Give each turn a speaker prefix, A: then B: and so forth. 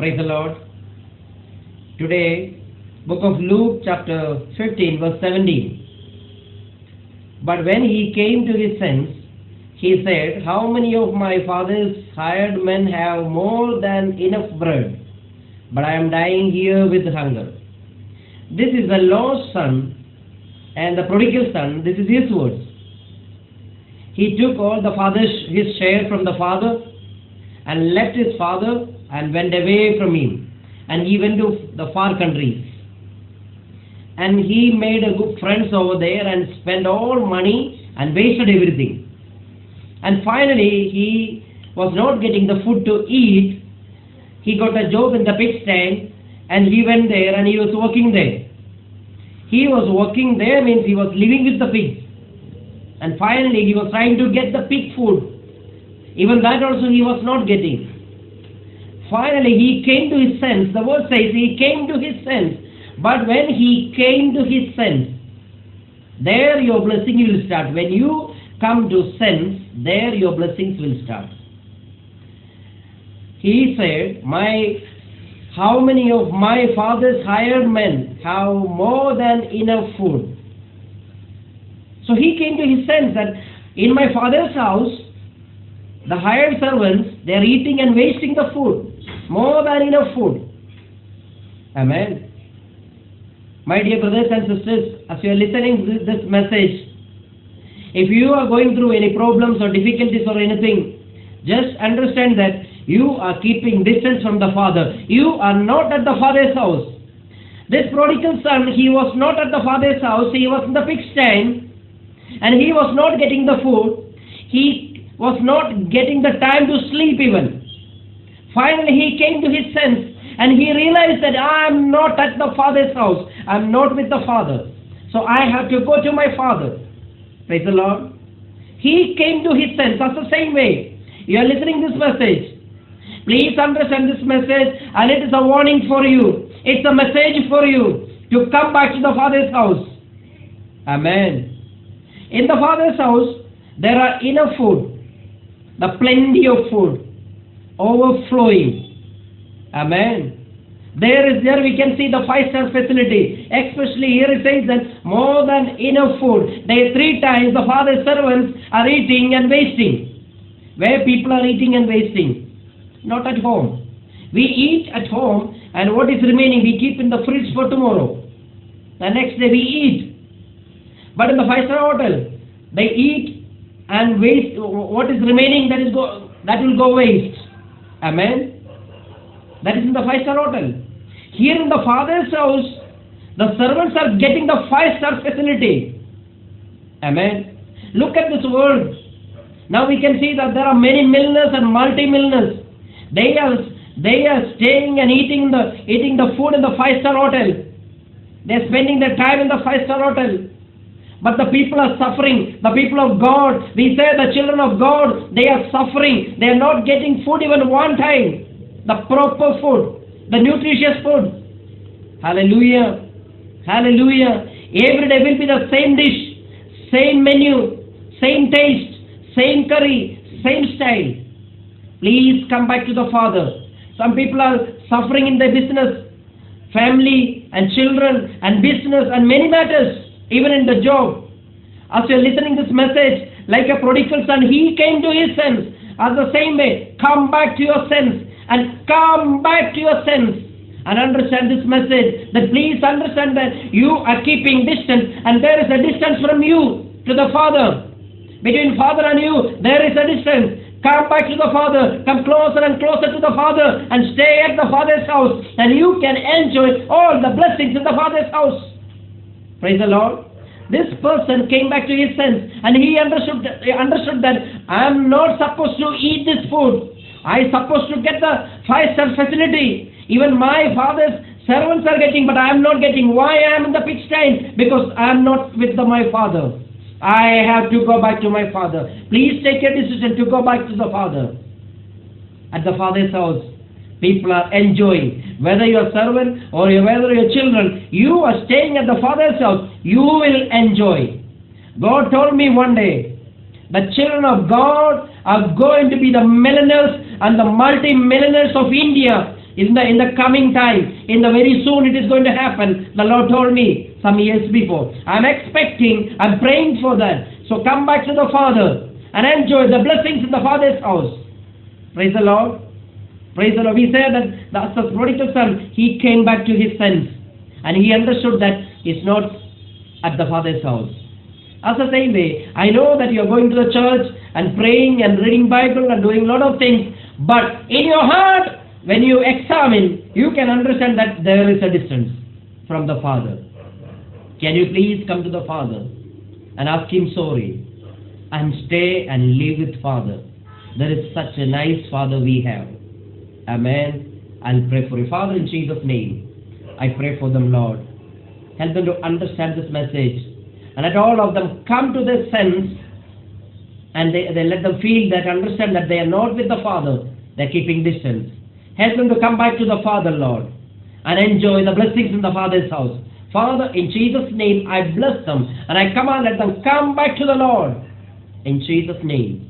A: Praise the Lord. Today, book of Luke chapter 15 verse 17. But when he came to his sense, he said, how many of my father's hired men have more than enough bread, but I am dying here with hunger. This is the lost son and the prodigal son. This is his words. He took all his share from the father and left his father and went away from him. And he went to the far countries. And he made a good friends over there and spent all money and wasted everything. And finally, he was not getting the food to eat. He got a job in the pig stand and he went there and he was working there. He was working there means he was living with the pigs. And finally, he was trying to get the pig food. Even that also he was not getting. Finally, he came to his sense. The word says he came to his sense. But when he came to his sense, there your blessing will start. When you come to sense, there your blessings will start. He said, how many of my father's hired men have more than enough food? So he came to his sense that in my father's house, the hired servants, they are eating and wasting the food. More than enough food. Amen. My dear brothers and sisters, as you are listening to this message, if you are going through any problems or difficulties or anything, just understand that you are keeping distance from the Father. You are not at the Father's house. This prodigal son, he was not at the Father's house. He was in the pig stand. And he was not getting the food. He was not getting the time to sleep even. Finally, he came to his sense and he realized that I am not at the Father's house. I am not with the Father. So I have to go to my Father. Praise the Lord. He came to his sense. That's the same way. You are listening to this message. Please understand this message, and it is a warning for you. It's a message for you to come back to the Father's house. Amen. In the Father's house, there are enough food, the plenty of food, overflowing. Amen. There we can see the 5-star facility. Especially here it says that more than enough food. There 3 times the Father's servants are eating and wasting. Where people are eating and wasting? Not at home. We eat at home and what is remaining we keep in the fridge for tomorrow. The next day we eat. But in the 5-star hotel, they eat and waste. What is remaining that will go waste. Amen. That is in the 5-star hotel. Here in the Father's house, the servants are getting the 5-star facility. Amen. Look at this word. Now we can see that there are many millionaires and multi-millionaires. They are staying and eating the food in the 5-star hotel. They are spending their time in the 5-star hotel. But the people are suffering. The people of God, we say the children of God, they are suffering. They are not getting food even one time. The proper food, the nutritious food. Hallelujah. Hallelujah. Every day will be the same dish, same menu, same taste, same curry, same style. Please come back to the Father. Some people are suffering in their business, family and children and business and many matters. Even in the job. As you are listening to this message, like a prodigal son, he came to his sense. As the same way, come back to your sense. And come back to your sense. And understand this message. That please understand that you are keeping distance. And there is a distance from you to the Father. Between Father and you, there is a distance. Come back to the Father. Come closer and closer to the Father. And stay at the Father's house. And you can enjoy all the blessings in the Father's house. Praise the Lord. This person came back to his sense and he understood that I am not supposed to eat this food. I am supposed to get the 5-star facility. Even my father's servants are getting, but I am not getting. Why I am in the pig stand? Because I am not with my Father. I have to go back to my Father. Please take a decision to go back to the Father. At the Father's house, people are enjoying. Whether you are servant or whether you are children, you are staying at the Father's house, you will enjoy. God told me one day, the children of God are going to be the millionaires and the multi-millionaires of India in the coming time, in the very soon it is going to happen. The Lord told me some years before. I'm expecting, I'm praying for that. So come back to the Father and enjoy the blessings in the Father's house. Praise the Lord. Praise the Lord. We said that the prodigal son, he came back to his sense and he understood that he's not at the Father's house. As the same way, I know that you are going to the church and praying and reading Bible and doing a lot of things, but in your heart, when you examine, you can understand that there is a distance from the Father. Can you please come to the Father and ask Him sorry and stay and live with Father? There is such a nice Father we have. Amen. I'll pray for you. Father, in Jesus' name, I pray for them, Lord. Help them to understand this message. And let all of them come to this sense and they let them feel that, understand that they are not with the Father. They're keeping distance. Help them to come back to the Father, Lord, and enjoy the blessings in the Father's house. Father, in Jesus' name, I bless them and I command, let them come back to the Lord. In Jesus' name.